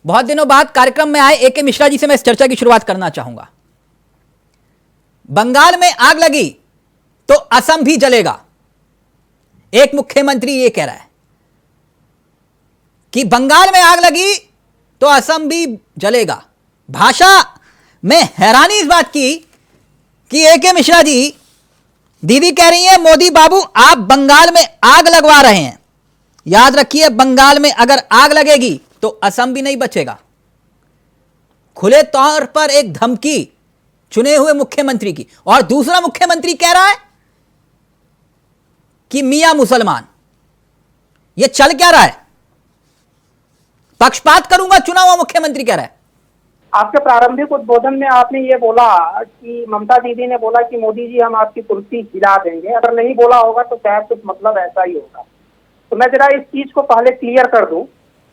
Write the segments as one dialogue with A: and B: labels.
A: बहुत दिनों बाद कार्यक्रम में आए एके मिश्रा जी से मैं इस चर्चा की शुरुआत करना चाहूंगा। बंगाल में आग लगी तो असम भी जलेगा। एक मुख्यमंत्री ये कह रहा है कि बंगाल में आग लगी तो असम भी जलेगा। भाषा में हैरानी इस बात की कि एके मिश्रा जी, दीदी कह रही हैं मोदी बाबू आप बंगाल में आग लगवा रहे हैं। याद रखिए, बंगाल में अगर आग लगेगी तो असम भी नहीं बचेगा। खुले तौर पर एक धमकी चुने हुए मुख्यमंत्री की। और दूसरा मुख्यमंत्री कह रहा है कि मियां मुसलमान। यह चल क्या रहा है? पक्षपात करूंगा चुना हुआ मुख्यमंत्री कह रहा है।
B: आपके प्रारंभिक उद्बोधन में आपने ये बोला कि ममता दीदी ने बोला कि मोदी जी हम आपकी कुर्सी हिला देंगे। अगर नहीं बोला होगा तो शायद कुछ मतलब ऐसा ही होगा। तो मैं जरा इस चीज को पहले क्लियर कर दूं।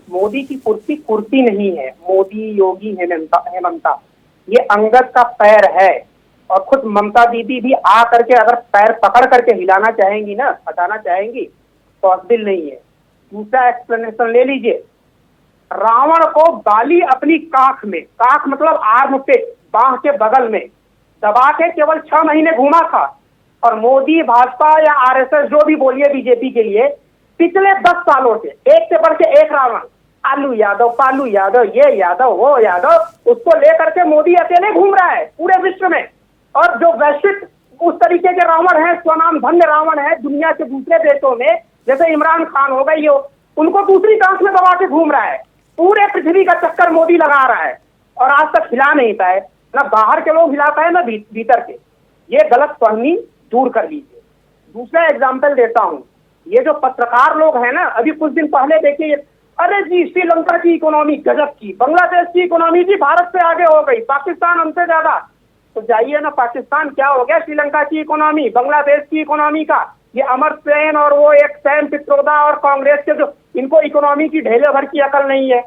B: मोदी की कुर्सी कुर्सी नहीं है। मोदी, योगी, हेमंता ये अंगद का पैर है। और खुद ममता दीदी भी आ करके अगर पैर पकड़ करके हिलाना चाहेंगी ना, हटाना चाहेंगी, पॉसिबल नहीं है। दूसरा एक्सप्लेनेशन ले लीजिए। रावण को बाली अपनी काख में, काख मतलब आर्म पे, बाह के बगल में दबा के केवल 6 महीने घूमा था। और मोदी, भाजपा या आरएसएस जो भी बोलिए बीजेपी के लिए, पिछले 10 सालों से एक से बढ़ के एक रावण, आलू यादव, पालू यादव, ये यादव, वो यादव, उसको लेकर के मोदी अकेले घूम रहा है पूरे विश्व में। और जो वैश्विक उस तरीके के रावण है, स्वनाम धन्य रावण है दुनिया के दूसरे देशों में, जैसे इमरान खान हो गए, ये उनको दूसरी कांख में दबा के घूम रहा है। पूरे पृथ्वी का चक्कर मोदी लगा रहा है और आज तक हिला नहीं पाए। ना बाहर के लोग हिला पाए, ना भीतर के। ये गलत फहमी दूर कर लीजिए। दूसरा एग्जाम्पल देता हूँ। ये जो पत्रकार लोग हैं ना, अभी कुछ दिन पहले देखिए, अरे जी श्रीलंका की इकोनॉमी गजब की, बांग्लादेश की इकोनॉमी जी भारत से आगे हो गई, पाकिस्तान हमसे ज्यादा। तो जाइए ना पाकिस्तान, क्या हो गया श्रीलंका की इकोनॉमी, बांग्लादेश की इकोनॉमी का। ये अमर सेन और वो एक सैम पित्रोदा और कांग्रेस के जो, इनको इकोनॉमी की ढेले भर की अकल नहीं है।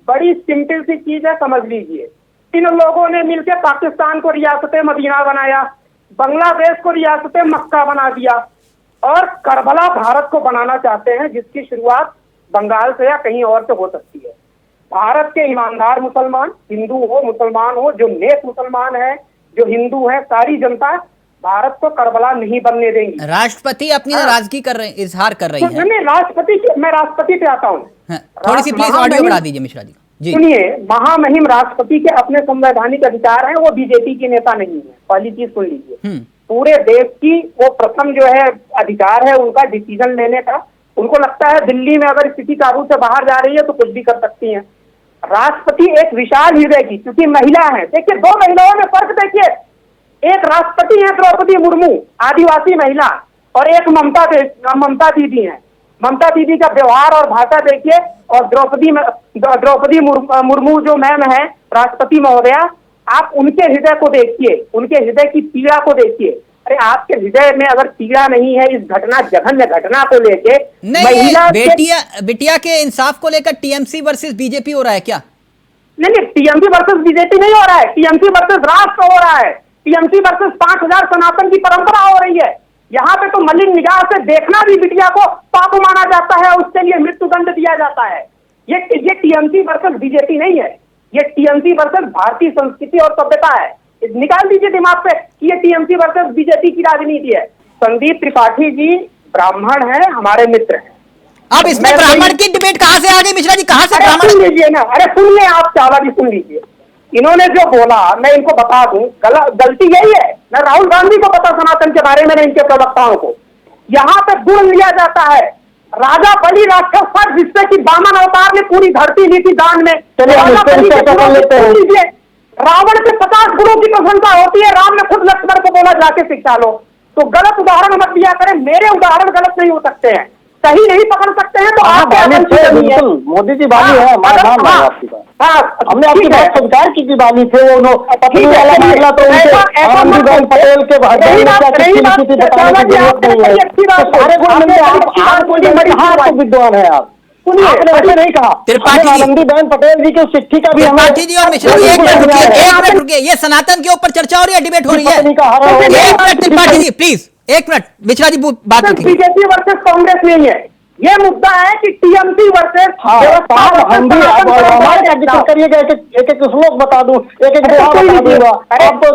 B: बड़ी सिंपल सी चीज है, समझ लीजिए। इन लोगों ने मिलकर पाकिस्तान को रियासत मदीना बनाया, बांग्लादेश को रियासत मक्का बना दिया और करबला भारत को बनाना चाहते हैं, जिसकी शुरुआत बंगाल से या कहीं और से हो सकती है। भारत के ईमानदार मुसलमान, हिंदू हो मुसलमान हो, जो नेक मुसलमान है, जो हिंदू है, सारी जनता भारत को करबला नहीं बनने देंगी।
A: राष्ट्रपति अपनी नाराजगी कर रहे हैं, इजहार कर रही है।
B: मैं राष्ट्रपति पे आता हूँ।
A: थोड़ी सी प्लीज ऑडियो बढ़ा दीजिए मिश्रा जी।
B: सुनिए, महामहिम राष्ट्रपति के अपने संवैधानिक अधिकार हैं। वो बीजेपी के नेता नहीं है, पहली चीज सुन लीजिए। पूरे देश की वो प्रथम जो है अधिकार है उनका डिसीजन लेने का। उनको लगता है दिल्ली में अगर स्थिति काबू से बाहर जा रही है तो कुछ भी कर सकती हैं। राष्ट्रपति एक विशाल हृदय की, क्योंकि महिला है। देखिए, 2 महिलाओं में फर्क देखिए। एक राष्ट्रपति है द्रौपदी मुर्मू, आदिवासी महिला, और एक ममता दीदी है। ममता दीदी का व्यवहार और भाषा देखिए, और द्रौपदी मुर्मू जो मैम है, राष्ट्रपति महोदया, आप उनके हृदय को देखिए, उनके हृदय की पीड़ा को देखिए। अरे आपके हृदय में अगर पीड़ा नहीं है इस घटना, जघन्य घटना को लेके,
A: महिला बिटिया के इंसाफ को लेकर टीएमसी वर्सेस बीजेपी हो रहा है क्या?
B: नहीं, टीएमसी वर्सेस बीजेपी नहीं हो रहा है, टीएमसी वर्सेस राष्ट्र हो रहा है। टीएमसी वर्सेस 5000 सनातन की परंपरा हो रही है। यहाँ पे तो मलिन निगाह से देखना भी बिटिया को पाप माना जाता है, उसके लिए मृत्युदंड दिया जाता है। ये टीएमसी वर्सेस बीजेपी नहीं है, ये टीएमसी वर्सेस भारतीय संस्कृति और सभ्यता है। निकाल दीजिए दिमाग पे कि ये टीएमसी वर्सेस बीजेपी की राजनीति है। संदीप त्रिपाठी जी ब्राह्मण है, हमारे मित्र हैं।
A: अब इसमें ब्राह्मण की डिबेट कहां से आ गई मिश्रा जी? कहां से ब्राह्मण?
B: सुन लीजिए ना, अरे सुनिए, आप चावला जी सुन लीजिए। इन्होंने जो बोला मैं इनको बता दूं, गलती यही है ना। राहुल गांधी को पता सनातन के बारे में, इनके प्रवक्ताओं को। यहाँ पे गुण लिया जाता है। राजा बलि राक्षस था, जिससे कि वामन अवतार ने पूरी धरती ली थी दान में। रावण के 50 गुणों की प्रशंसा होती है, राम ने खुद लक्ष्मण को बोला जाके शिक्षा लो। तो गलत उदाहरण मत दिया करें, मेरे उदाहरण गलत नहीं हो सकते हैं, सही नहीं पकड़ सकते हैं। तो आप
C: मोदी जी बाली है, हमने आपकी बात स्वीकार की बाली थे वो पत्नी वाला मामला, तो आनंदीबेन पटेल के सारे गुण मिलते हैं। विद्वान है आप, आपने ऐसे नहीं कहा। आनंदीबेन पटेल जी की चिट्ठी का भी
A: त्रिपाठी जी और मिश्रा जी एक मिनट रुकिए। ये सनातन के ऊपर चर्चा हो रही है, डिबेट हो रही है। एक मिनट त्रिपाठी जी प्लीज, एक मिनट। मिश्रा जी बात
B: बीजेपी वर्सेस कांग्रेस नहीं है, ये मुद्दा है कि टीएमसी वर्सेस
C: हाँ, साहब हम भी रामायण का जिक्र करिएगा, एक एक श्लोक बता दूं, एक एक दोहा बता दूंगा। अब तो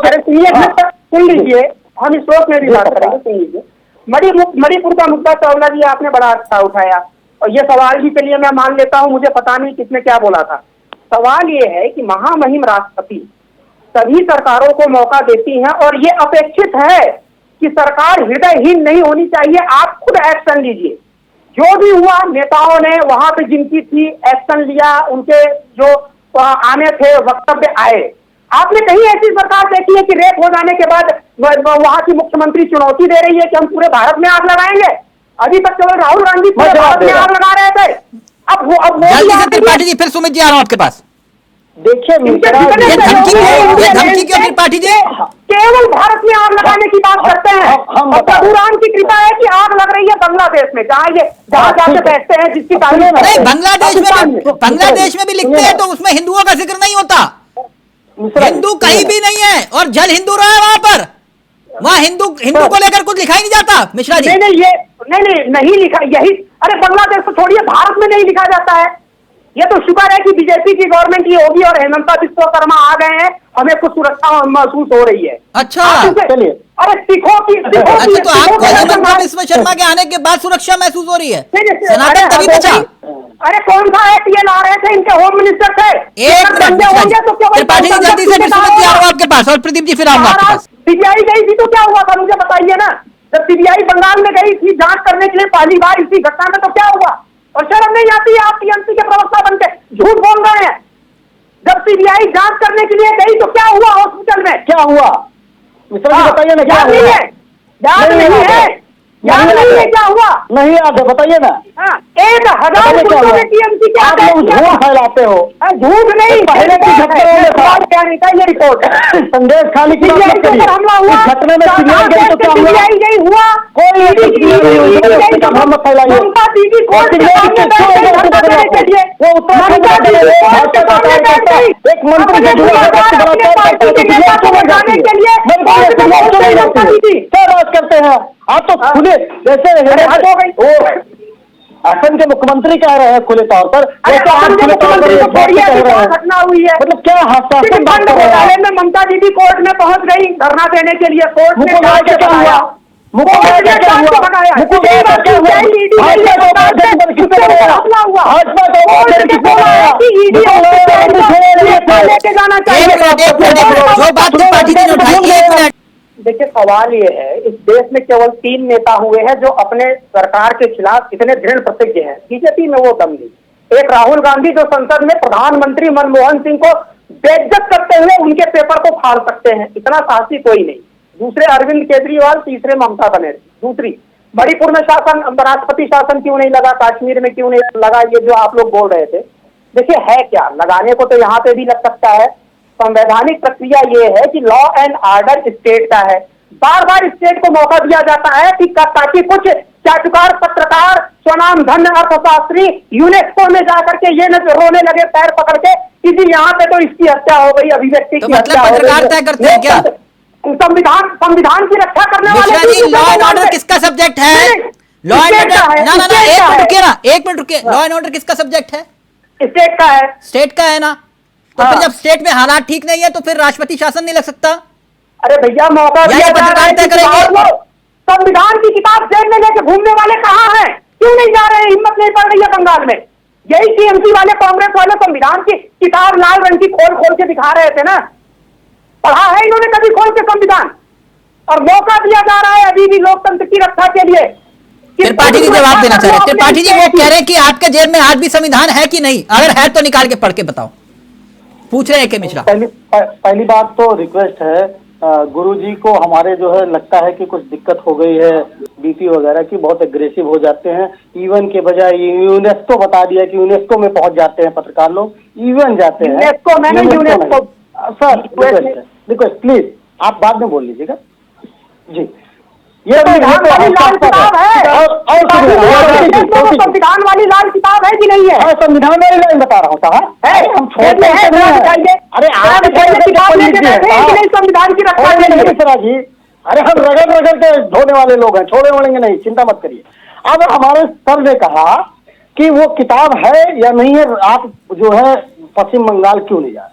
B: सुन लीजिए, हम इस श्लोक में भी बात करेंगे, सुन लीजिए। मणिपुर का मुद्दा चावला जी आपने बड़ा अच्छा उठाया, और ये सवाल भी चलिए मैं मान लेता हूँ, मुझे पता नहीं किसने क्या बोला था। सवाल ये है कि महामहिम राष्ट्रपति सभी सरकारों को मौका देती है, और ये अपेक्षित है कि सरकार हृदयहीन नहीं होनी चाहिए। आप खुद एक्शन लीजिए, जो भी हुआ नेताओं ने वहां पे जिनकी थी एक्शन लिया, उनके जो आने थे वक्तव्य आए। आपने कहीं ऐसी सरकार देखी है कि रेप हो जाने के बाद वहां की मुख्यमंत्री चुनौती दे रही है कि हम पूरे भारत में आग लगाएंगे? अभी तक केवल राहुल गांधी पूरे भारत में आग लगा रहे थे। अब
A: जल्दी से त्रिपाठी जी, फिर सुमित जी आ रहा हूं आपके पास।
C: देखिए
A: ये धमकी क्यों त्रिपाठी जी?
B: केवल भारत में आग लगाने की बात करते हैं। और प्रभु राम की कृपा है कि आग लग रही है बांग्लादेश में, जहाँ जाके बैठते हैं, जिसकी तारीफ
A: नहीं, बांग्लादेश में भी लिखते हैं तो उसमें हिंदुओं का जिक्र नहीं होता। हिंदू कहीं भी नहीं है, और जल हिंदू रहा है वहां पर। वहां हिंदू को लेकर कुछ लिखा ही नहीं जाता मिश्रा जी।
B: नहीं लिखा, यही अरे बांग्लादेश तो छोड़िए, भारत में नहीं लिखा जाता है। ये तो शुक्र है कि बीजेपी की गवर्नमेंट ये होगी और हेमंता विश्वकर्मा आ गए हैं, हमें कुछ सुरक्षा महसूस हो रही है।
A: अच्छा,
B: चलिए, अरे सिखों की
A: अच्छा, तो आपको हेमंता विश्व शर्मा के आने के बाद सुरक्षा महसूस हो रही है? सनातन तभी बचा।
B: अरे कौन सा एक्ट ये ला रहे थे, इनके होम मिनिस्टर थे।
A: एक मिनट त्रिपाठी जी, जल्दी से फिर सुमित जी आ रहा हूं आपके पास, और प्रदीप जी फिर आऊंगा आपके पास।
B: सीबीआई गई थी तो क्या हुआ था, मुझे बताइए ना। जब सीबीआई बंगाल में गई थी जांच करने के लिए पहली बार इसी घटना में, तो क्या हुआ? और शर्म नहीं आती है आप टीएमसी के प्रवक्ता बनके झूठ बोल रहे हैं। जब सीबीआई जांच करने के लिए गई तो क्या हुआ हॉस्पिटल में?
C: क्या हुआ मिश्रा जी, बताइए ना, क्या हुआ?
B: याद नहीं है, याद नहीं है क्या हुआ?
C: नहीं याद है, बताइए ना।
B: 1000 पुलिसों में टीएमसी क्या
C: आप लोग झूठ फैलाते हो।
B: झूठ नहीं,
C: पहले की घटना में
B: क्या नहीं था ये रिपोर्ट।
C: संदेश खाली की बात मत करिए।
B: हमला हुआ,
C: घटने में सीबीआई गई तो क्या हुआ?
B: सीबीआई हुआ,
C: कोई मत फैलाइए।
B: ममता दीदी कोर्ट के सामने बैठ गई,
C: वो उत्तराखंड एक मंत्री से जुड़ा क्या राज करते हैं आप? तो खुले जैसे असम के मुख्यमंत्री कह रहे हैं खुले तौर पर, खुले तौर पर
B: घटना हुई है।
C: मतलब क्या हास्यास्पद बात कर रहे हैं?
B: में ममता दीदी कोर्ट में पहुंच गई धरना देने के लिए। कोर्ट में
C: क्या हुआ? मुकुल क्या हुआ?
B: देखिए, सवाल ये है, इस देश में केवल 3 नेता हुए हैं जो अपने सरकार के खिलाफ इतने दृढ़ प्रतिज्ञ हैं। बीजेपी में वो दम नहीं। एक राहुल गांधी जो संसद में प्रधानमंत्री मनमोहन सिंह को बेइज्जत करते हुए उनके पेपर को फाड़ सकते हैं, इतना साहसी कोई नहीं। दूसरे अरविंद केजरीवाल, तीसरे ममता बनर्जी। दूसरी, मणिपुर में शासन, राष्ट्रपति शासन क्यों नहीं लगा, कश्मीर में क्यों नहीं लगा, ये जो आप लोग बोल रहे थे। देखिए है क्या, लगाने को तो यहाँ पे भी लग सकता है। संवैधानिक प्रक्रिया ये है कि लॉ एंड ऑर्डर स्टेट का है। बार बार स्टेट को मौका दिया जाता है कि ताकि कुछ चाटुकार पत्रकार, स्वनाम धन्य अर्थशास्त्री यूनेस्को में जाकर के ये न रोने लगे पैर पकड़ के कि जी यहाँ पे तो इसकी हत्या हो गई, अभिव्यक्ति की हत्या हो गई।
A: पत्रकारिता करते हैं क्या?
B: संविधान की रक्षा करने वाले
A: लॉ एंड ऑर्डर किसका सब्जेक्ट है? लॉ एंड ऑर्डर ना, एक मिनट रुकिए। लॉ एंड ऑर्डर किसका सब्जेक्ट है?
B: स्टेट का है।
A: स्टेट का है ना, तो फिर जब स्टेट में हालात ठीक नहीं है तो फिर राष्ट्रपति शासन नहीं लग सकता?
B: अरे भैया, मौका दिया जा रहा है। संविधान की किताब जेब में लेके घूमने वाले कहाँ हैं? क्यों नहीं जा रहे हैं? हिम्मत नहीं पड़ रही है बंगाल में। यही टीएमसी वाले, कांग्रेस वाले संविधान की किताब लाल रंग की खोल खोल के दिखा रहे थे ना। पढ़ा है इन्होंने कभी खोल के संविधान? और मौका दिया जा रहा है अभी भी लोकतंत्र की रक्षा के लिए।
A: त्रिपाठी जी जवाब देना चाह रहे हैं। त्रिपाठी जी वो कह रहे हैं कि आपके जेब में आज भी संविधान है कि नहीं? अगर है तो निकाल के पढ़ के बताओ, पूछ रहे हैं के मिश्रा।
C: पहली बात तो रिक्वेस्ट है, गुरुजी को हमारे जो है लगता है कि कुछ दिक्कत हो गई है बीपी वगैरह की, बहुत एग्रेसिव हो जाते हैं। इवन के बजाय यूनेस्को बता दिया कि यूनेस्को में पहुंच जाते हैं पत्रकार लोग, इवन जाते हैं यूनेस्को। सर रिक्वेस्ट प्लीज, आप बाद में बोल लीजिएगा जी। ये
B: संविधान वाली लाल किताब है, संविधान वाली लाल किताब है कि नहीं है?
C: संविधान वाली लाइन बता रहा हूँ साहब, हम छोड़ते हैं। अरे
B: संविधान की रक्षा
C: जी, अरे हम रगड़ रगड़ के धोने वाले लोग हैं, छोड़े वड़ेंगे नहीं, चिंता मत करिए। अब हमारे सर ने कहा कि वो किताब है या नहीं है, आप जो है पश्चिम बंगाल क्यों नहीं जा रहे?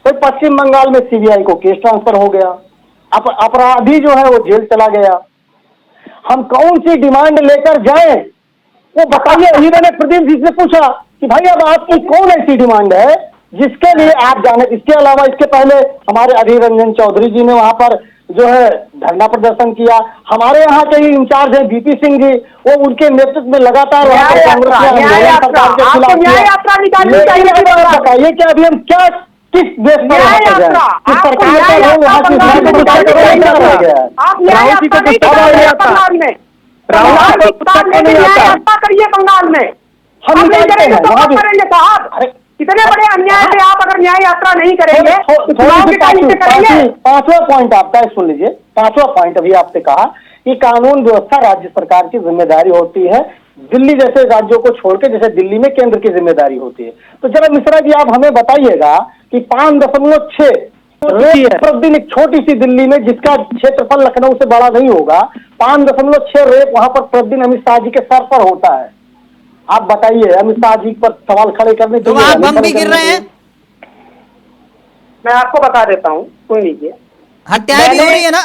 C: तो पश्चिम बंगाल में सीबीआई को केस ट्रांसफर हो गया, अपराधी जो है वो जेल चला गया। हम कौन सी डिमांड लेकर जाएं वो बताइए। अभी मैंने प्रदीप जी से पूछा कि भाई अब आपकी कौन ऐसी डिमांड है जिसके लिए आप जाने। इसके अलावा इसके पहले हमारे अधीर रंजन चौधरी जी ने वहां पर जो है धरना प्रदर्शन किया। हमारे यहाँ के ही इंचार्ज है बीपी सिंह जी, वो उनके नेतृत्व में लगातार वहाँ पर कांग्रेस सरकार के खिलाफ बताइए कि अभी हम क्या किस देश पर किस सरकार का रोल वहाँ की
B: करिए बंगाल में, हम नहीं करेंगे तो कब करेंगे साहब? कितने बड़े अन्याय पे आप अगर न्याय यात्रा नहीं करेंगे तो चुनाव के टाइम से करेंगे।
C: पांचवा पॉइंट आपका सुन लीजिए, पांचवा पॉइंट अभी आपसे कहा कि कानून व्यवस्था राज्य सरकार की जिम्मेदारी होती है, दिल्ली जैसे राज्यों को छोड़कर, जैसे दिल्ली में केंद्र की जिम्मेदारी होती है। तो जरा मिश्रा जी आप हमें बताइएगा कि 5.6 प्रतिदिन एक छोटी सी दिल्ली में जिसका क्षेत्रफल लखनऊ से बड़ा नहीं होगा, 5.6 रेप वहां पर प्रतिदिन अमित शाह जी के सर पर होता है। आप बताइए, अमित शाह जी पर सवाल खड़े करने
A: तो वहां बम भी गिर रहे हैं।
B: मैं आपको बता देता हूँ, सुन लीजिए,
A: हत्याएं भी हो रही है ना,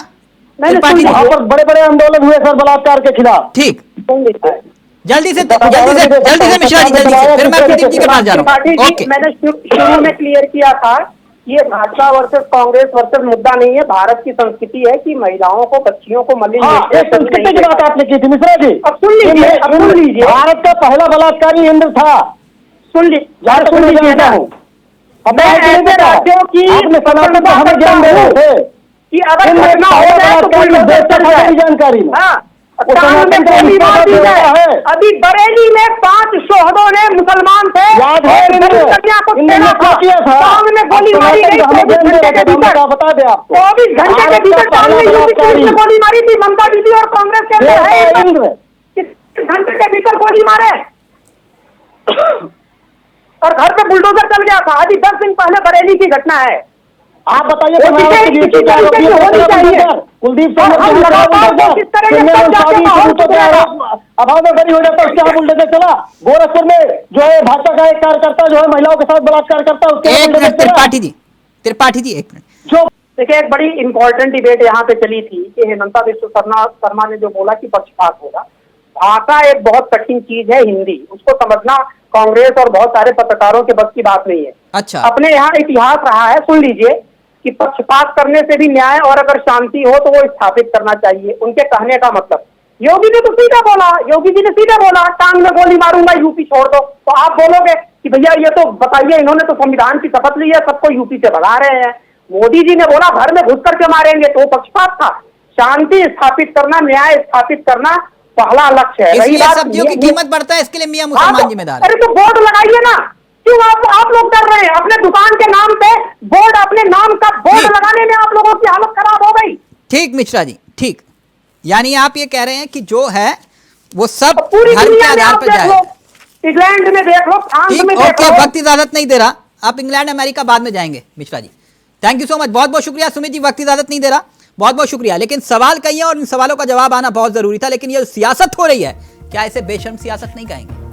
C: वहां पर बड़े बड़े आंदोलन हुए सर बलात्कार के खिलाफ।
A: ठीक,
B: सुन लीजिए,
A: जल्दी से मिश्रा जी, जल्दी से, फिर मैं प्रदीप जी के पास जा रहा हूँ। ओके,
B: मैंने शुरू में क्लियर किया था, ये भाजपा वर्सेस कांग्रेस वर्सेस मुद्दा नहीं है। भारत की संस्कृति है कि महिलाओं को, बच्चियों को
C: संस्कृति की बात आपने की थी मिश्रा जी।
B: अब सुन लीजिए,
C: भारत का पहला बलात्कारी इंद्र था।
B: सुन लीजिए ना, मैं ऐसे राज्यों की
C: सनातन हमें ज्ञान दे रहे थे
B: कि अगर घटना हो जाए तो
C: जानकारी
B: में गोली मार दी जाए। अभी बरेली में 5 शोहदों ने, मुसलमान थे, कन्या को छेड़ा था, टांग में गोली मारी गई 24 घंटे के भीतर।
C: बता दें आपको,
B: 24 घंटे के भीतर टांग में यूपी पुलिस ने गोली मारी थी। ममता दीदी और कांग्रेस के अंदर है, 24 घंटे के भीतर गोली मारे और घर पे बुलडोजर चल गया था। अभी 10 दिन पहले बरेली की घटना है।
C: आप बताइए
B: होनी चाहिए।
C: कुलदीप अभाव में बरी हो जाता है, उसके यहाँ बुलडोजर चला। गोरखपुर में जो है भाजपा का एक कार्यकर्ता जो है महिलाओं के साथ बलात्कार करता है, उसके
A: त्रिपाठी जी एक मिनट।
B: जो देखिए, एक बड़ी इंपॉर्टेंट डिबेट यहाँ पे चली थी कि हेमंता बिस्व शर्मा ने जो बोला कि पक्षपात होगा। भाषा एक बहुत कठिन चीज है, हिंदी, उसको समझना कांग्रेस और बहुत सारे पत्रकारों के बस की बात नहीं है।
A: अच्छा,
B: अपने यहाँ इतिहास रहा है, सुन लीजिए, कि पक्षपात करने से भी न्याय और अगर शांति हो तो वो स्थापित करना चाहिए। उनके कहने का मतलब, योगी ने तो सीधा बोला, योगी जी ने सीधा बोला टांग में गोली मारूंगा, यूपी छोड़ दो। तो आप बोलोगे कि भैया ये तो बताइए, इन्होंने तो संविधान की शपथ ली है, सबको यूपी से भगा रहे हैं। मोदी जी ने बोला घर में घुस करके मारेंगे, तो वो पक्षपात था। शांति स्थापित करना, न्याय स्थापित करना पहला लक्ष्य है।
A: रही बात, सब्जियों की कीमत बढ़ता है, इसके लिए मियां मुसलमान जिम्मेदार है।
B: अरे तो बोर्ड लगाइए ना, क्यों आप लोग कर रहे हैं? अपने दुकान के नाम पे बोर्ड, अपने नाम का बोर्ड लगाने में आप लोगों की हालत खराब हो गई।
A: ठीक मिश्रा जी, ठीक, यानी आप ये कह रहे हैं कि जो है वो सब
B: पूरी
A: धर्म के
B: दुनिया में
A: आधार
B: आप
A: पर
B: देख
A: जाए।
B: लो, इंग्लैंड में देख लो, फ्रांस में देख लो।
A: वक्त इजाजत नहीं दे रहा, आप इंग्लैंड अमेरिका बाद में जाएंगे। Mishra ji thank you so much, बहुत बहुत शुक्रिया। सुमित जी वक्त इजाजत नहीं दे रहा, बहुत बहुत शुक्रिया। लेकिन सवाल कही है और इन सवालों का जवाब आना बहुत जरूरी था। लेकिन ये सियासत हो रही है, क्या इसे बेशर्म सियासत नहीं कहेंगे?